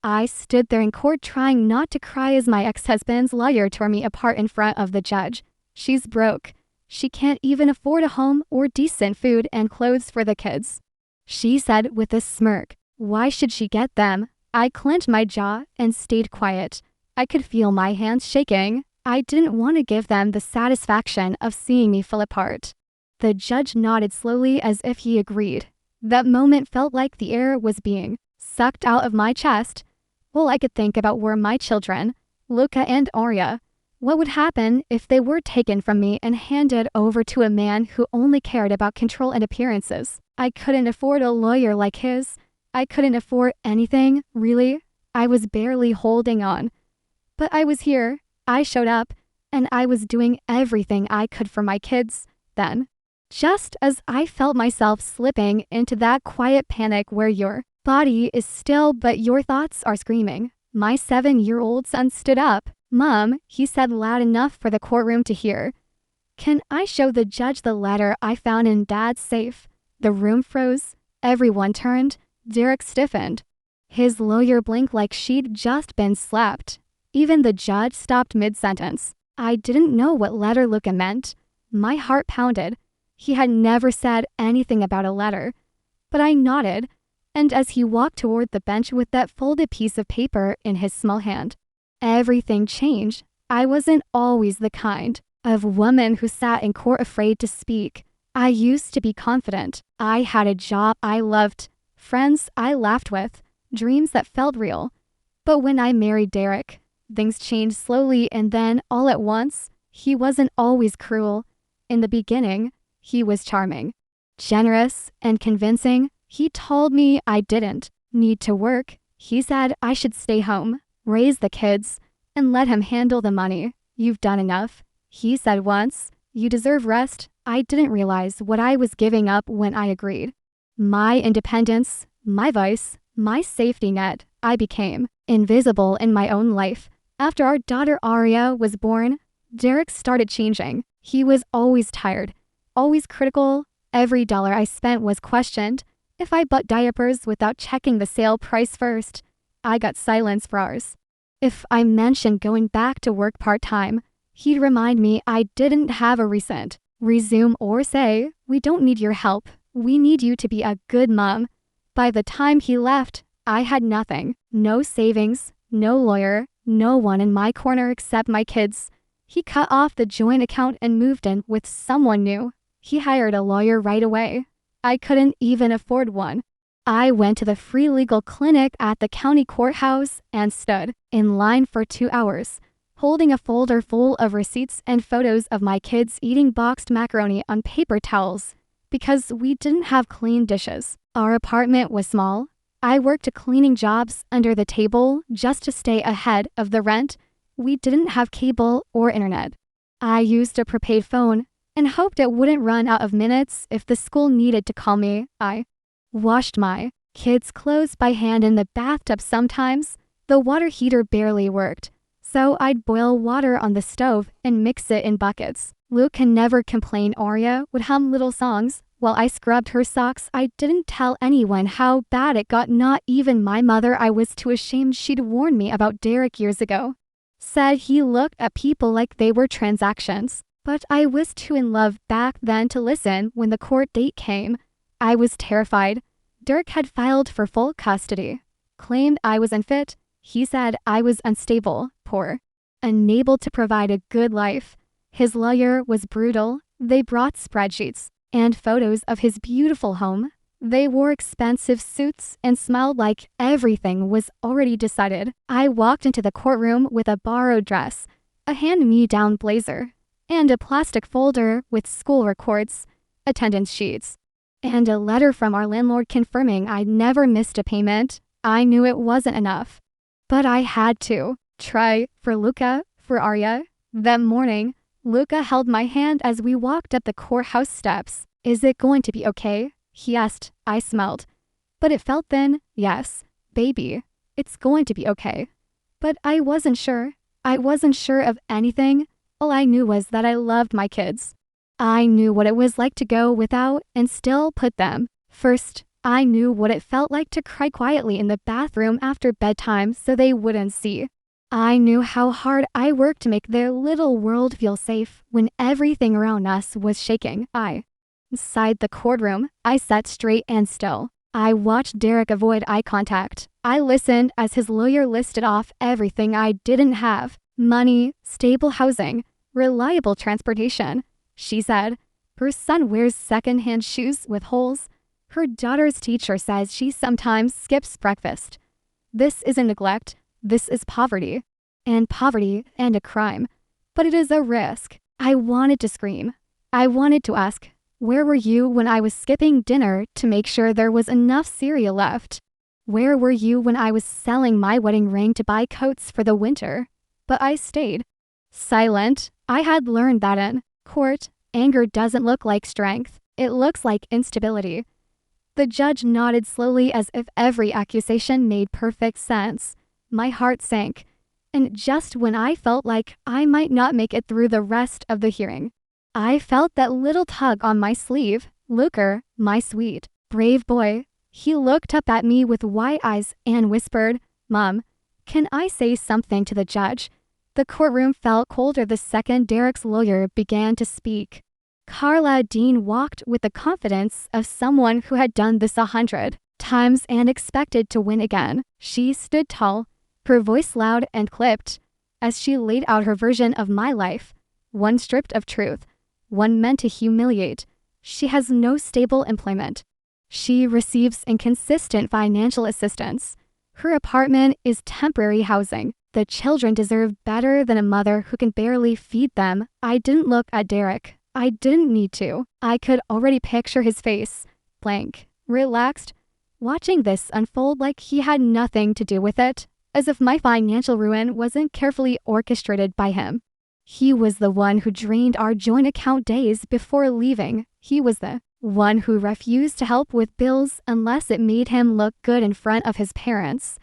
I stood there in court trying not to cry as my ex-husband's lawyer tore me apart in front of the judge. She's broke. She can't even afford a home or decent food and clothes for the kids, she said with a smirk. Why should she get them? I clenched my jaw and stayed quiet. I could feel my hands shaking. I didn't want to give them the satisfaction of seeing me fall apart. The judge nodded slowly as if he agreed. That moment felt like the air was being sucked out of my chest. All I could think about were my children, Luca and Arya. What would happen if they were taken from me and handed over to a man who only cared about control and appearances? I couldn't afford a lawyer like his. I couldn't afford anything, really. I was barely holding on. But I was here. I showed up, and I was doing everything I could for my kids then. Just as I felt myself slipping into that quiet panic where your body is still but your thoughts are screaming, my 7-year-old son stood up. Mom, he said loud enough for the courtroom to hear. Can I show the judge the letter I found in Dad's safe? The room froze. Everyone turned. Derek stiffened. His lawyer blinked like she'd just been slapped. Even the judge stopped mid-sentence. I didn't know what letter Luca meant. My heart pounded. He had never said anything about a letter. But I nodded, and as he walked toward the bench with that folded piece of paper in his small hand, everything changed. I wasn't always the kind of woman who sat in court afraid to speak. I used to be confident. I had a job I loved, friends I laughed with, dreams that felt real. But when I married Derek, things changed slowly, and then, all at once, he wasn't always cruel. In the beginning, he was charming, generous, and convincing. He told me I didn't need to work. He said I should stay home, raise the kids, and let him handle the money. You've done enough, he said once. You deserve rest. I didn't realize what I was giving up when I agreed. My independence, my voice, my safety net. I became invisible in my own life. After our daughter Arya was born, Derek started changing. He was always tired, always critical. Every dollar I spent was questioned. If I bought diapers without checking the sale price first, I got silence for hours. If I mentioned going back to work part-time, he'd remind me I didn't have a resume or say, we don't need your help. We need you to be a good mom. By the time he left, I had nothing. No savings, no lawyer, no one in my corner except my kids. He cut off the joint account and moved in with someone new. He hired a lawyer right away. I couldn't even afford one. I went to the free legal clinic at the county courthouse and stood in line for 2 hours, holding a folder full of receipts and photos of my kids eating boxed macaroni on paper towels because we didn't have clean dishes. Our apartment was small. I worked cleaning jobs under the table just to stay ahead of the rent. We didn't have cable or internet. I used a prepaid phone and hoped it wouldn't run out of minutes if the school needed to call me. I washed my kids' clothes by hand in the bathtub sometimes. The water heater barely worked, so I'd boil water on the stove and mix it in buckets. Luke never complained. Arya would hum little songs while I scrubbed her socks. I didn't tell anyone how bad it got, not even my mother. I was too ashamed. She'd warned me about Derek years ago. Said he looked at people like they were transactions. But I was too in love back then to listen. When the court date came, I was terrified. Derek had filed for full custody, claimed I was unfit. He said I was unstable, poor, unable to provide a good life. His lawyer was brutal. They brought spreadsheets and photos of his beautiful home. They wore expensive suits and smiled like everything was already decided. I walked into the courtroom with a borrowed dress, a hand-me-down blazer, and a plastic folder with school records, attendance sheets, and a letter from our landlord confirming I'd never missed a payment. I knew it wasn't enough, but I had to try for Luca, for Arya. That morning, Luca held my hand as we walked up the courthouse steps. Is it going to be okay? He asked. I smiled, but it felt thin. Yes, baby, it's going to be okay. But I wasn't sure. I wasn't sure of anything. All I knew was that I loved my kids. I knew what it was like to go without and still put them first. I knew what it felt like to cry quietly in the bathroom after bedtime so they wouldn't see. I knew how hard I worked to make their little world feel safe when everything around us was shaking. Inside the courtroom, I sat straight and still. I watched Derek avoid eye contact. I listened as his lawyer listed off everything I didn't have: money, stable housing, reliable transportation. She said, her son wears second-hand shoes with holes. Her daughter's teacher says she sometimes skips breakfast. This isn't neglect. This is poverty. And a crime. But it is a risk. I wanted to scream. I wanted to ask, where were you when I was skipping dinner to make sure there was enough cereal left? Where were you when I was selling my wedding ring to buy coats for the winter? But I stayed. Silent. I had learned that in court, anger doesn't look like strength. It looks like instability. The judge nodded slowly as if every accusation made perfect sense. My heart sank. And just when I felt like I might not make it through the rest of the hearing, I felt that little tug on my sleeve. Luker, my sweet, brave boy. He looked up at me with wide eyes and whispered, "Mom, can I say something to the judge?" The courtroom felt colder the second Derek's lawyer began to speak. Carla Dean walked with the confidence of someone who had done this 100 times and expected to win again. She stood tall, her voice loud and clipped, as she laid out her version of my life, one stripped of truth, one meant to humiliate. She has no stable employment. She receives inconsistent financial assistance. Her apartment is temporary housing. The children deserve better than a mother who can barely feed them. I didn't look at Derek. I didn't need to. I could already picture his face, blank, relaxed, watching this unfold like he had nothing to do with it, as if my financial ruin wasn't carefully orchestrated by him. He was the one who drained our joint account days before leaving. He was the one who refused to help with bills unless it made him look good in front of his parents.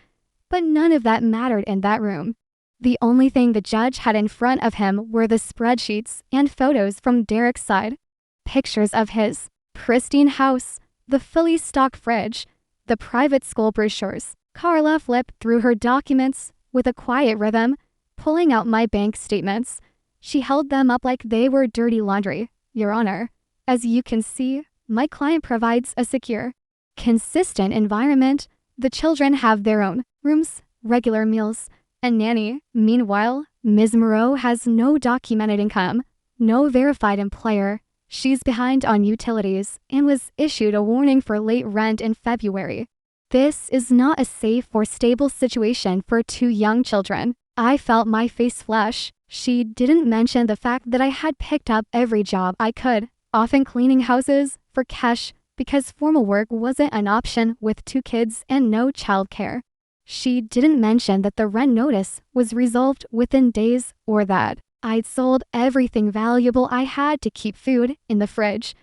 But none of that mattered in that room. The only thing the judge had in front of him were the spreadsheets and photos from Derek's side. Pictures of his pristine house, the fully stocked fridge, the private school brochures. Carla flipped through her documents with a quiet rhythm, pulling out my bank statements. She held them up like they were dirty laundry. "Your Honor, as you can see, my client provides a secure, consistent environment. The children have their own rooms, regular meals, and nanny. Meanwhile, Ms. Moreau has no documented income, no verified employer. She's behind on utilities and was issued a warning for late rent in February. This is not a safe or stable situation for two young children." I felt my face flush. She didn't mention the fact that I had picked up every job I could, often cleaning houses for cash because formal work wasn't an option with 2 kids and no childcare. She didn't mention that the rent notice was resolved within days or that I'd sold everything valuable I had to keep food in the fridge.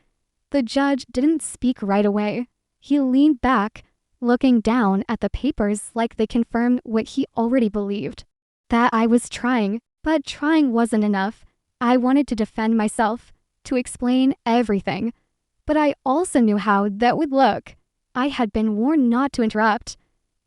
The judge didn't speak right away. He leaned back, looking down at the papers like they confirmed what he already believed. That I was trying, but trying wasn't enough. I wanted to defend myself, to explain everything. But I also knew how that would look. I had been warned not to interrupt,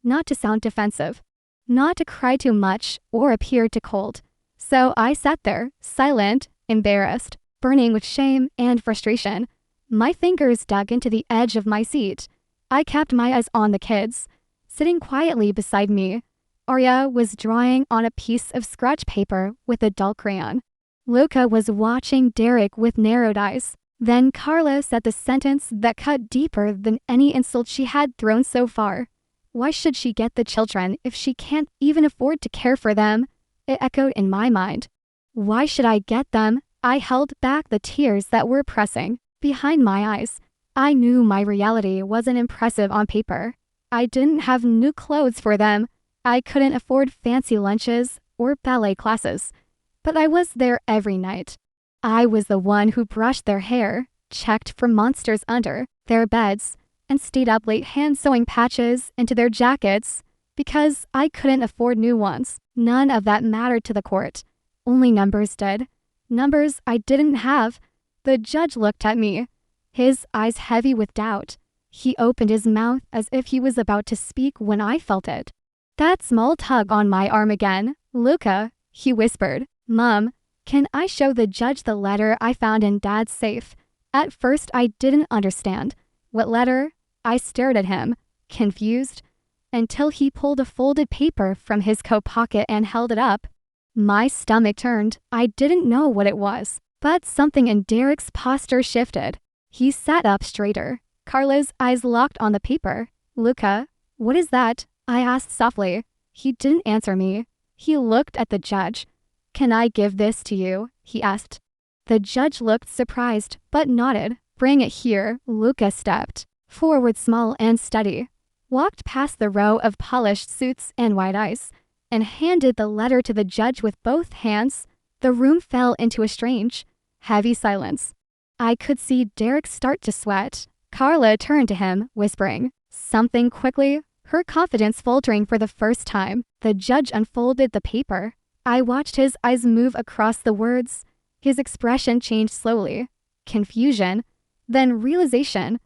not to sound defensive, not to cry too much or appear too cold. So I sat there, silent, embarrassed, burning with shame and frustration. My fingers dug into the edge of my seat. I kept my eyes on the kids, sitting quietly beside me. Arya was drawing on a piece of scratch paper with a dull crayon. Luca was watching Derek with narrowed eyes. Then Carla said the sentence that cut deeper than any insult she had thrown so far. Why should she get the children if she can't even afford to care for them? It echoed in my mind. Why should I get them? I held back the tears that were pressing behind my eyes. I knew my reality wasn't impressive on paper. I didn't have new clothes for them. I couldn't afford fancy lunches or ballet classes. But I was there every night. I was the one who brushed their hair, checked for monsters under their beds, and stayed up late hand-sewing patches into their jackets because I couldn't afford new ones. None of that mattered to the court. Only numbers did. Numbers I didn't have. The judge looked at me, his eyes heavy with doubt. He opened his mouth as if he was about to speak when I felt it. That small tug on my arm again. Luca, he whispered. Mom, can I show the judge the letter I found in Dad's safe? At first I didn't understand. What letter? I stared at him, confused, until he pulled a folded paper from his coat pocket and held it up. My stomach turned. I didn't know what it was, but something in Derek's posture shifted. He sat up straighter. Carla's eyes locked on the paper. Luca, what is that? I asked softly. He didn't answer me. He looked at the judge. Can I give this to you? He asked. The judge looked surprised, but nodded. Bring it here. Luca stepped forward, small and steady, walked past the row of polished suits and wide eyes, and handed the letter to the judge with both hands. The room fell into a strange, heavy silence. I could see Derek start to sweat. Carla turned to him, whispering something quickly, her confidence faltering for the first time. The judge unfolded the paper. I watched his eyes move across the words. His expression changed slowly. Confusion, then realization,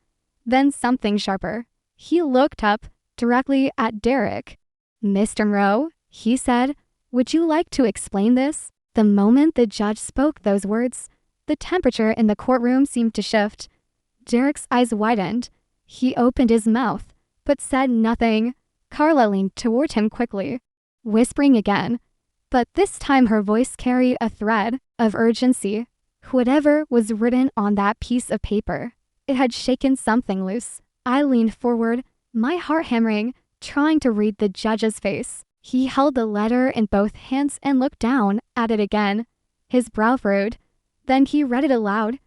then something sharper. He looked up directly at Derek. Mr. Monroe, he said, would you like to explain this? The moment the judge spoke those words, the temperature in the courtroom seemed to shift. Derek's eyes widened. He opened his mouth, but said nothing. Carla leaned toward him quickly, whispering again, but this time her voice carried a thread of urgency. Whatever was written on that piece of paper, it had shaken something loose. I leaned forward, my heart hammering, trying to read the judge's face. He held the letter in both hands and looked down at it again. His brow furrowed. Then he read it aloud.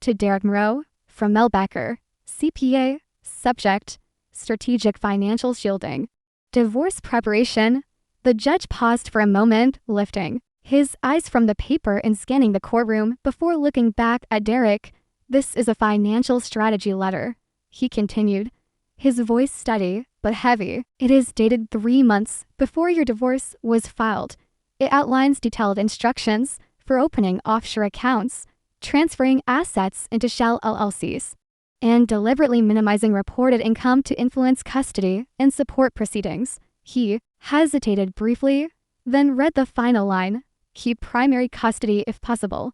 To Derek Monroe, from Mel Becker, CPA, subject, strategic financial shielding, divorce preparation. The judge paused for a moment, lifting his eyes from the paper and scanning the courtroom before looking back at Derek. This is a financial strategy letter, he continued, his voice steady but heavy. It is dated 3 months before your divorce was filed. It outlines detailed instructions for opening offshore accounts, transferring assets into shell LLCs, and deliberately minimizing reported income to influence custody and support proceedings. He hesitated briefly, then read the final line, keep primary custody if possible,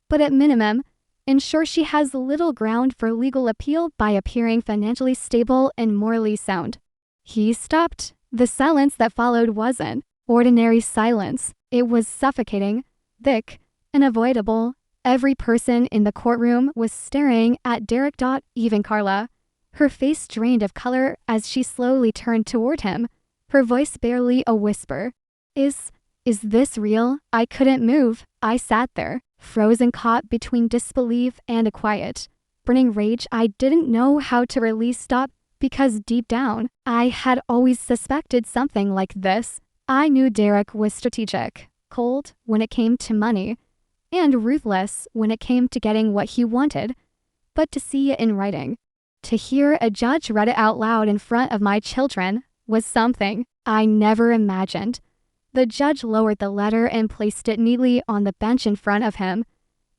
but at minimum, ensure she has little ground for legal appeal by appearing financially stable and morally sound. He stopped. The silence that followed wasn't ordinary silence. It was suffocating, thick, unavoidable. Every person in the courtroom was staring at Derek. Even Carla. Her face drained of color as she slowly turned toward him, her voice barely a whisper. Is this real? I couldn't move. I sat there, frozen, caught between disbelief and a quiet, burning rage I didn't know how to release. Because deep down, I had always suspected something like this. I knew Derek was strategic, cold when it came to money, and ruthless when it came to getting what he wanted. But to see it in writing, to hear a judge read it out loud in front of my children, was something I never imagined. The judge lowered the letter and placed it neatly on the bench in front of him.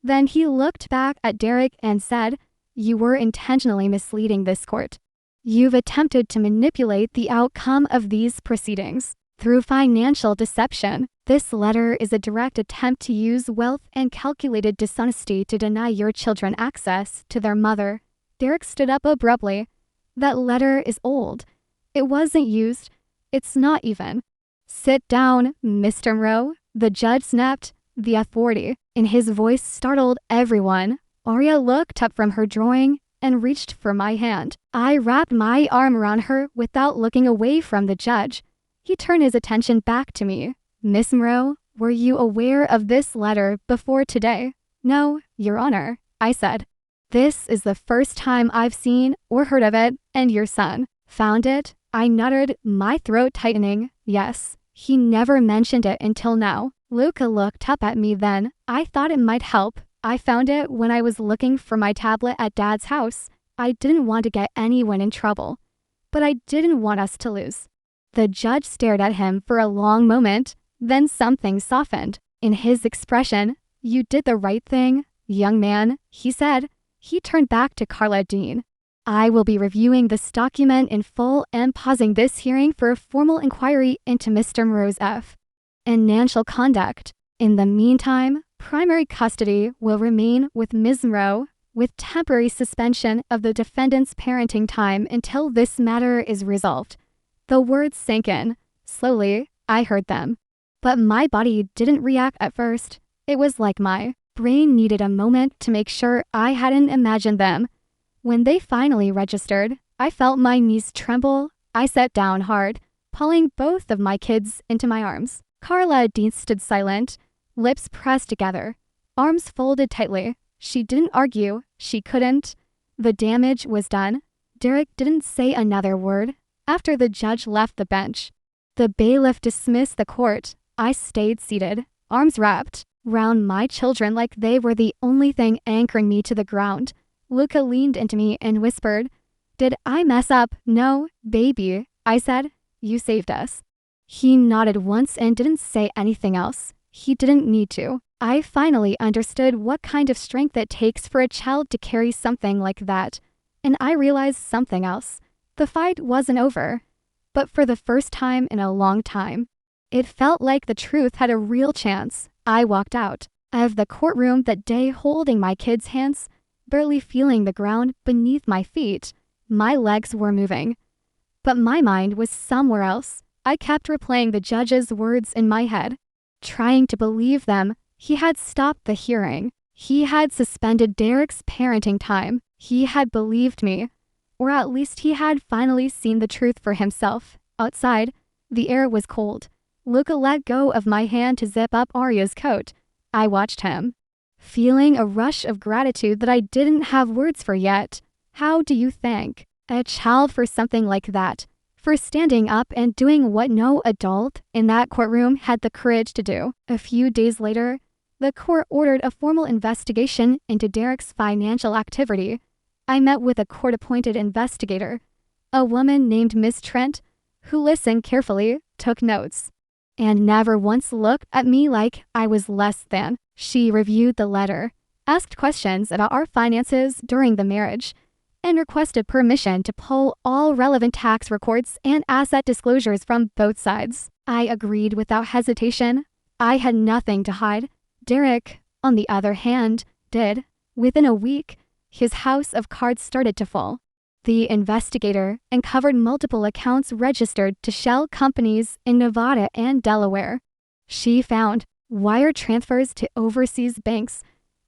Then he looked back at Derek and said, "You were intentionally misleading this court. You've attempted to manipulate the outcome of these proceedings through financial deception. This letter is a direct attempt to use wealth and calculated dishonesty to deny your children access to their mother." Derek stood up abruptly. "That letter is old. It wasn't used. It's not even." "Sit down, Mr. Monroe," the judge snapped. The authority in his voice startled everyone. Arya looked up from her drawing and reached for my hand. I wrapped my arm around her without looking away from the judge. He turned his attention back to me. "Miss Monroe, were you aware of this letter before today?" "No, Your Honor," I said. "This is the first time I've seen or heard of it, and your son found it?" I nuttered, my throat tightening. "Yes, he never mentioned it until now." Luca looked up at me then. "I thought it might help. I found it when I was looking for my tablet at Dad's house. I didn't want to get anyone in trouble, but I didn't want us to lose." The judge stared at him for a long moment, then something softened in his expression. "You did the right thing, young man," he said. He turned back to Carla Dean. I will be reviewing this document in full and pausing this hearing for a formal inquiry into Mr. Moreau's financial conduct. In the meantime, primary custody will remain with Ms. Moreau, with temporary suspension of the defendant's parenting time until this matter is resolved. The words sank in. Slowly, I heard them. But my body didn't react at first. It was like my brain needed a moment to make sure I hadn't imagined them. When they finally registered, I felt my knees tremble. I sat down hard, pulling both of my kids into my arms. Carla Dean stood silent, lips pressed together, arms folded tightly. She didn't argue. She couldn't. The damage was done. Derek didn't say another word. After the judge left the bench, the bailiff dismissed the court. I stayed seated, arms wrapped round my children like they were the only thing anchoring me to the ground. Luca leaned into me and whispered, "Did I mess up?" "No, baby," I said. "You saved us." He nodded once and didn't say anything else. He didn't need to. I finally understood what kind of strength it takes for a child to carry something like that. And I realized something else. The fight wasn't over. But for the first time in a long time, it felt like the truth had a real chance. I walked out of the courtroom that day holding my kids' hands, barely feeling the ground beneath my feet. My legs were moving, but my mind was somewhere else. I kept replaying the judge's words in my head, trying to believe them. He had stopped the hearing. He had suspended Derek's parenting time. He had believed me, or at least he had finally seen the truth for himself. Outside, the air was cold. Luca let go of my hand to zip up Arya's coat. I watched him, feeling a rush of gratitude that I didn't have words for yet. How do you thank a child for something like that? For standing up and doing what no adult in that courtroom had the courage to do. A few days later, the court ordered a formal investigation into Derek's financial activity. I met with a court-appointed investigator, a woman named Miss Trent, who listened carefully, took notes, and never once looked at me like I was less than. She reviewed the letter, asked questions about our finances during the marriage, and requested permission to pull all relevant tax records and asset disclosures from both sides. I agreed without hesitation. I had nothing to hide. Derek, on the other hand, did. Within a week, his house of cards started to fall. The investigator uncovered multiple accounts registered to shell companies in Nevada and Delaware. She found wire transfers to overseas banks,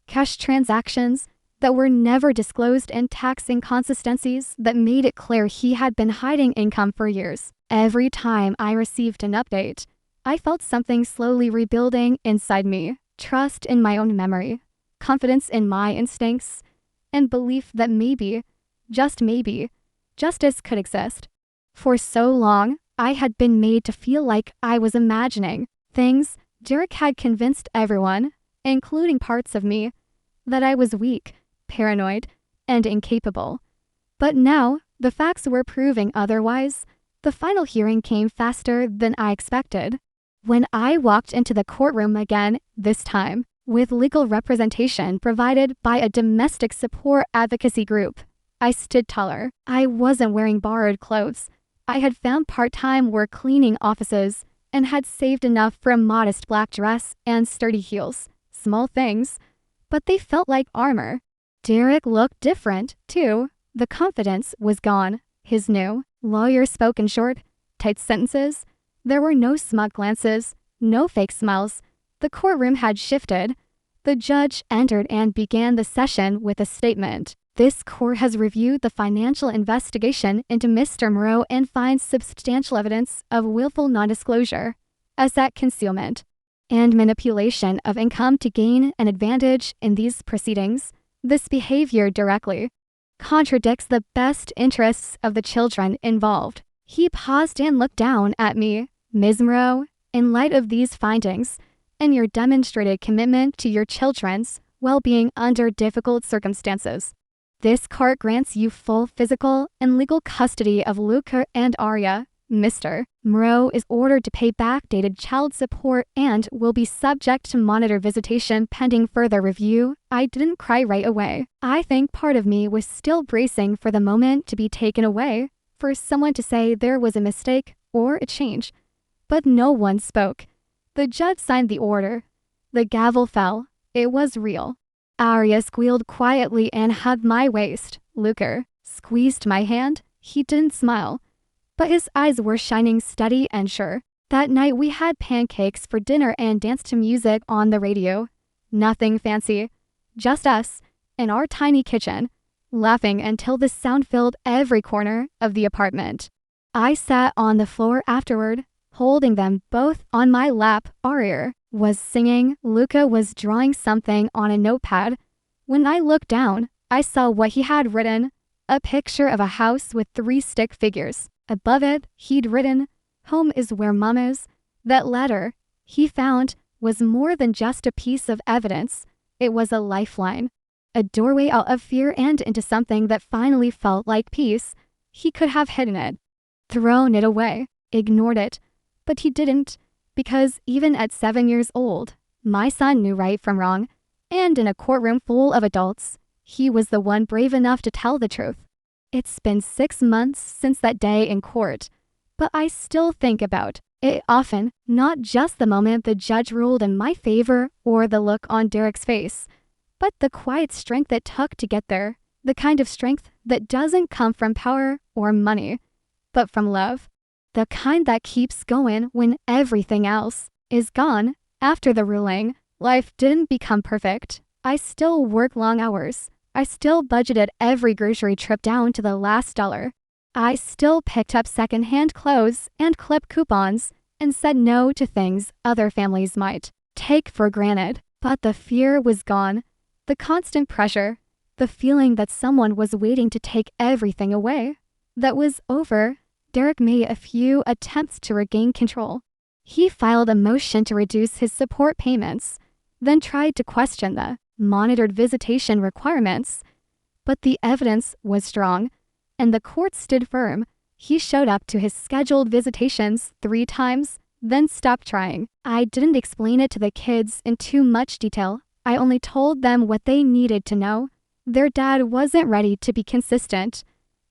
cash transactions that were never disclosed, and tax inconsistencies that made it clear he had been hiding income for years. Every time I received an update, I felt something slowly rebuilding inside me. Trust in my own memory, confidence in my instincts, and belief that maybe, just maybe, justice could exist. For so long, I had been made to feel like I was imagining things. Derek had convinced everyone, including parts of me, that I was weak, paranoid, and incapable. But now, the facts were proving otherwise. The final hearing came faster than I expected. When I walked into the courtroom again, this time, with legal representation provided by a domestic support advocacy group, I stood taller. I wasn't wearing borrowed clothes. I had found part-time work cleaning offices and had saved enough for a modest black dress and sturdy heels. Small things, but they felt like armor. Derek looked different, too. The confidence was gone. His new lawyer spoke in short, tight sentences. There were no smug glances, no fake smiles. The courtroom had shifted. The judge entered and began the session with a statement. This court has reviewed the financial investigation into Mr. Moreau and finds substantial evidence of willful non-disclosure, asset concealment, and manipulation of income to gain an advantage in these proceedings. This behavior directly contradicts the best interests of the children involved. He paused and looked down at me. Ms. Moreau, in light of these findings and your demonstrated commitment to your children's well-being under difficult circumstances, this court grants you full physical and legal custody of Luca and Arya. Mr. Moreau is ordered to pay backdated child support and will be subject to monitor visitation pending further review. I didn't cry right away. I think part of me was still bracing for the moment to be taken away, for someone to say there was a mistake or a change. But no one spoke. The judge signed the order. The gavel fell. It was real. Arya squealed quietly and hugged my waist. Luca squeezed my hand. He didn't smile, but his eyes were shining steady and sure. That night we had pancakes for dinner and danced to music on the radio. Nothing fancy, just us in our tiny kitchen, laughing until the sound filled every corner of the apartment. I sat on the floor afterward, holding them both on my lap. Arya was singing. Luca was drawing something on a notepad. When I looked down, I saw what he had written, a picture of a house with 3 stick figures. Above it, he'd written, "Home is where Mom is." That letter he found was more than just a piece of evidence. It was a lifeline, a doorway out of fear and into something that finally felt like peace. He could have hidden it, thrown it away, ignored it, but he didn't, because even at 7 years old, my son knew right from wrong, and in a courtroom full of adults, he was the one brave enough to tell the truth. It's been 6 months since that day in court, but I still think about it often, not just the moment the judge ruled in my favor or the look on Derek's face, but the quiet strength it took to get there, the kind of strength that doesn't come from power or money, but from love. The kind that keeps going when everything else is gone. After the ruling, life didn't become perfect. I still work long hours. I still budgeted every grocery trip down to the last dollar. I still picked up secondhand clothes and clip coupons and said no to things other families might take for granted. But the fear was gone. The constant pressure, the feeling that someone was waiting to take everything away. That was over. Derek made a few attempts to regain control. He filed a motion to reduce his support payments, then tried to question the monitored visitation requirements. But the evidence was strong, and the court stood firm. He showed up to his scheduled visitations 3 times, then stopped trying. I didn't explain it to the kids in too much detail. I only told them what they needed to know. Their dad wasn't ready to be consistent,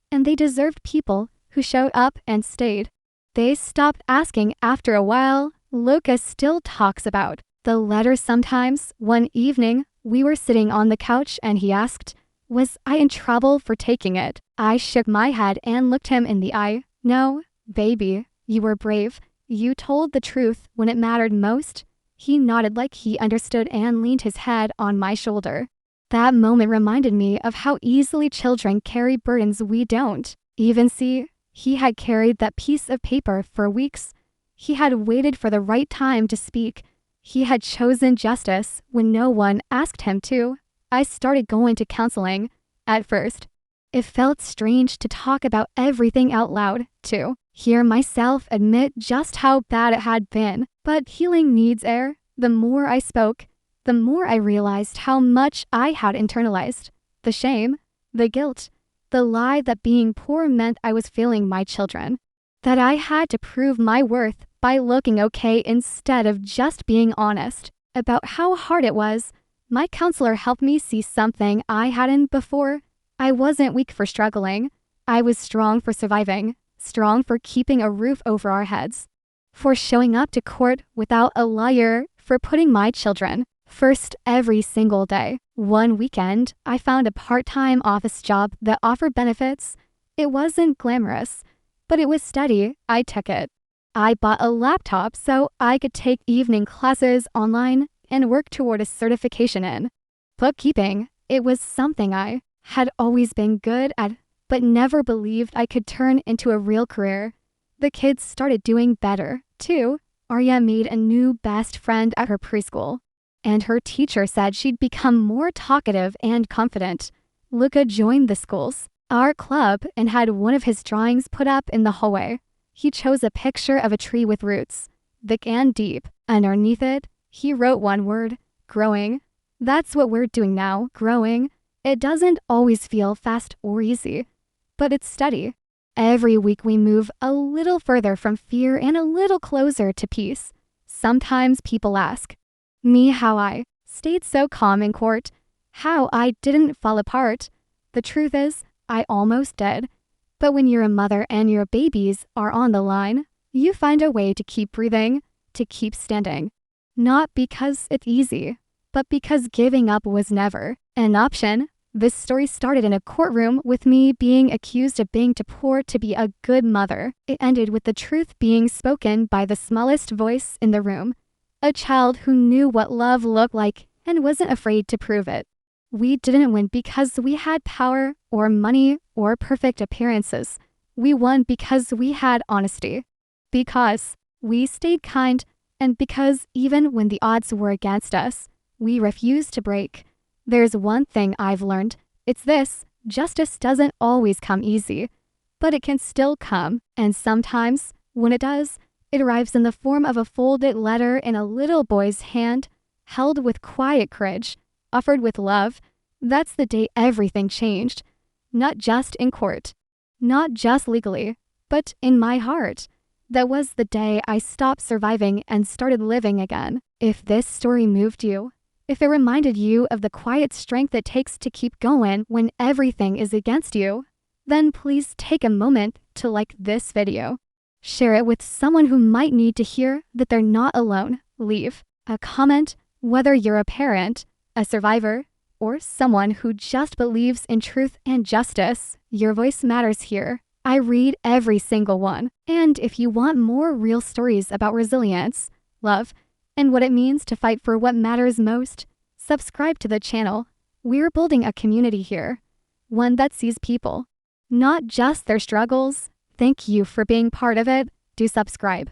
and they deserved people who showed up and stayed. They stopped asking after a while. Lucas still talks about the letter sometimes. One evening, we were sitting on the couch and he asked, "Was I in trouble for taking it?" I shook my head and looked him in the eye. "No, baby, you were brave. You told the truth when it mattered most." He nodded like he understood and leaned his head on my shoulder. That moment reminded me of how easily children carry burdens we don't even see. He had carried that piece of paper for weeks. He had waited for the right time to speak. He had chosen justice when no one asked him to. I started going to counseling. At first, it felt strange to talk about everything out loud, to hear myself admit just how bad it had been. But healing needs air. The more I spoke, the more I realized how much I had internalized. The shame, the guilt, the lie that being poor meant I was failing my children. That I had to prove my worth by looking okay instead of just being honest about how hard it was. My counselor helped me see something I hadn't before. I wasn't weak for struggling. I was strong for surviving, strong for keeping a roof over our heads, for showing up to court without a lawyer, for putting my children first every single day. One weekend, I found a part-time office job that offered benefits. It wasn't glamorous, but it was steady. I took it. I bought a laptop so I could take evening classes online and work toward a certification in bookkeeping. It was something I had always been good at, but never believed I could turn into a real career. The kids started doing better, too. Arya made a new best friend at her preschool, and her teacher said she'd become more talkative and confident. Luca joined the school's art club and had one of his drawings put up in the hallway. He chose a picture of a tree with roots, thick and deep. Underneath it, he wrote one word: growing. That's what we're doing now, growing. It doesn't always feel fast or easy, but it's steady. Every week we move a little further from fear and a little closer to peace. Sometimes people ask me how I stayed so calm in court, how I didn't fall apart. The truth is, I almost did. But when you're a mother and your babies are on the line, you find a way to keep breathing, to keep standing. Not because it's easy, but because giving up was never an option. This story started in a courtroom with me being accused of being too poor to be a good mother. It ended with the truth being spoken by the smallest voice in the room, a child who knew what love looked like and wasn't afraid to prove it. We didn't win because we had power or money or perfect appearances. We won because we had honesty, because we stayed kind, and because even when the odds were against us, we refused to break. There's one thing I've learned. It's this: justice doesn't always come easy, but it can still come. And sometimes, when it does, it arrives in the form of a folded letter in a little boy's hand, held with quiet courage, offered with love. That's the day everything changed. Not just in court, not just legally, but in my heart. That was the day I stopped surviving and started living again. If this story moved you, if it reminded you of the quiet strength it takes to keep going when everything is against you, then please take a moment to like this video. Share it with someone who might need to hear that they're not alone. Leave a comment, whether you're a parent, a survivor, or someone who just believes in truth and justice. Your voice matters here. I read every single one. And if you want more real stories about resilience, love, and what it means to fight for what matters most, subscribe to the channel. We're building a community here, one that sees people, not just their struggles. Thank you for being part of it. Do subscribe.